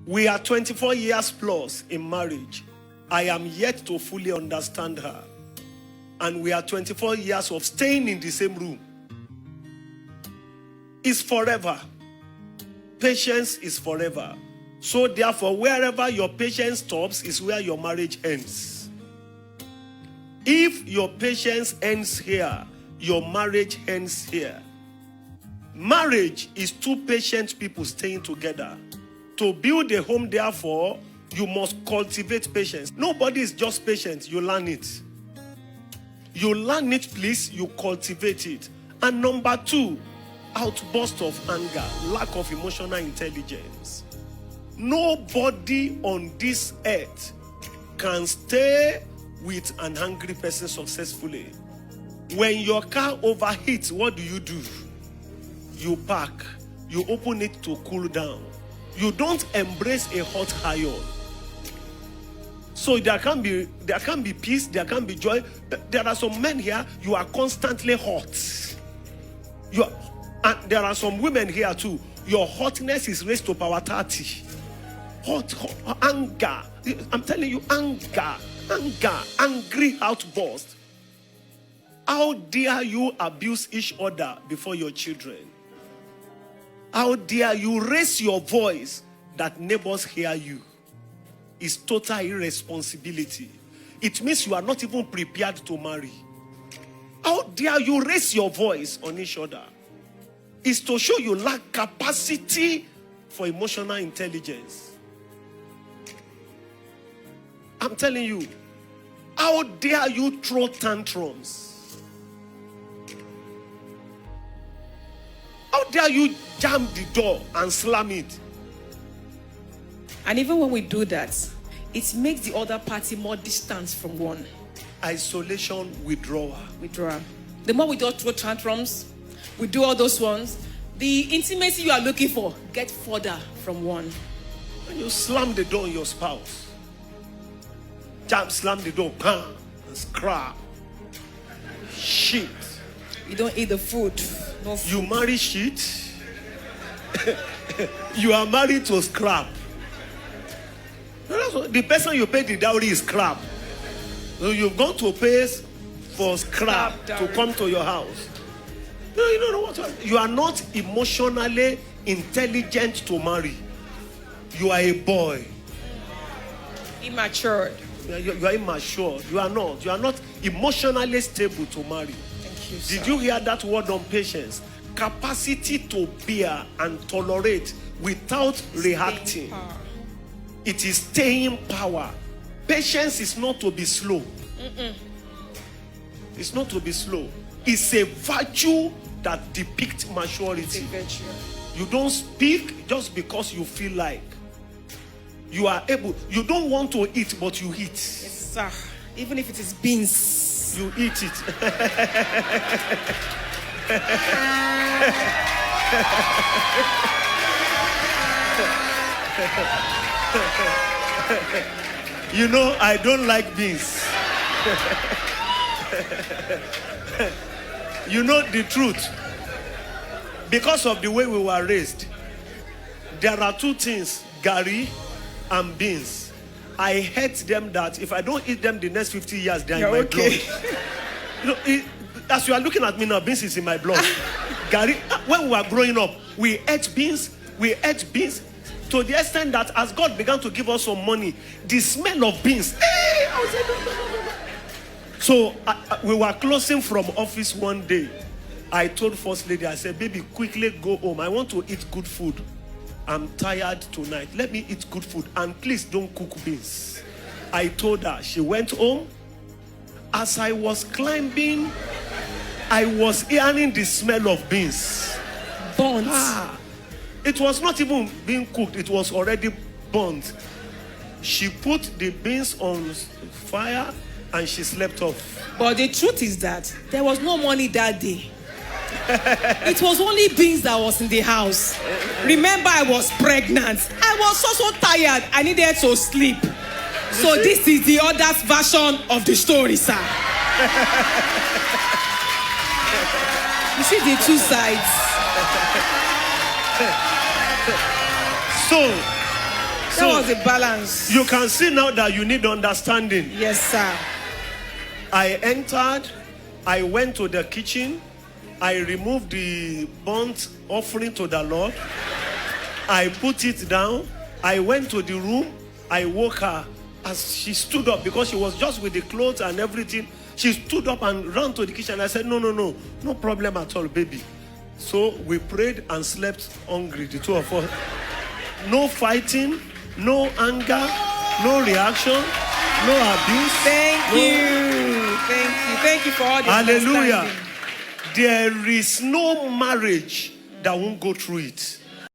We are 24 years plus in marriage. I am yet to fully understand her. And we are 24 years of staying in the same room. It's forever. Patience is forever. So therefore, wherever your patience stops is where your marriage ends. If your patience ends here, your marriage ends here. Marriage is two patient people staying together. To build a home, therefore, you must cultivate patience. Nobody is just patient. You learn it. You learn it, please. You cultivate it. And number two, outburst of anger, lack of emotional intelligence. Nobody on this earth can stay with an angry person successfully. When your car overheats, what do? You park. You open it to cool down. You don't embrace a hot iron. So there can be peace, there can be joy. There are some men here, you are constantly hot. And there are some women here too. Your hotness is raised to power 30. Hot anger. I'm telling you, anger, angry outburst. How dare you abuse each other before your children? How dare you raise your voice that neighbors hear you? It's total irresponsibility. It means you are not even prepared to marry. How dare you raise your voice on each other? It's to show you lack capacity for emotional intelligence. I'm telling you, how dare you throw tantrums? How dare you jam the door and slam it? And even when we do that, it makes the other party more distant from one. Isolation, withdrawal. The more we do throw tantrums, we do all those ones, the intimacy you are looking for get further from one. When you slam the door on your spouse, slam the door, bam, and scrap. Shit. You don't eat the food. No food. You marry shit. You are married to scrap. The person you pay the dowry is scrap. So you've gone to pay for scrap to come to your house. You don't know what. You are not emotionally intelligent to marry. You are a boy. Immature. You are immature. You are not. You are not emotionally stable to marry. Thank you, sir. Did you hear that word on patience? Capacity to bear and tolerate without reacting. It is staying power. Patience is not to be slow. It's not to be slow. It's a virtue that depicts maturity. It's a virtue. You don't speak just because you feel like. You are able. You don't want to eat, but you eat. Yes, sir. Even if it is beans, you eat it. You know, I don't like beans. You know the truth. Because of the way we were raised, there are two things, gari and beans. I hate them that if I don't eat them the next 50 years, they are in my blood. You know, as you are looking at me now, beans is in my blood. Gari, when we were growing up, we ate beans to the extent that as God began to give us some money, the smell of beans. I was like, no. So we were closing from office one day. I told First Lady, I said, baby, quickly go home. I want to eat good food. I'm tired tonight. Let me eat good food. And please don't cook beans. I told her. She went home. As I was climbing, I was hearing the smell of beans. Burnt. It was not even being cooked. It was already burnt. She put the beans on fire and she slept off. But the truth is that there was no money that day. It was only beans that was in the house. Remember, I was pregnant. I was so tired. I needed to sleep. So this is the other version of the story, sir. You see the two sides. That was a balance. You can see now that you need understanding. Yes, sir. I entered, I went to the kitchen, I removed the burnt offering to the Lord, I put it down, I went to the room, I woke her. As she stood up, because she was just with the clothes and everything, she stood up and ran to the kitchen. I said, no problem at all, baby. So we prayed and slept hungry, the two of us. No fighting, no anger, no reaction, no abuse. Thank you for all the Hallelujah. understanding. There is no marriage that won't go through it.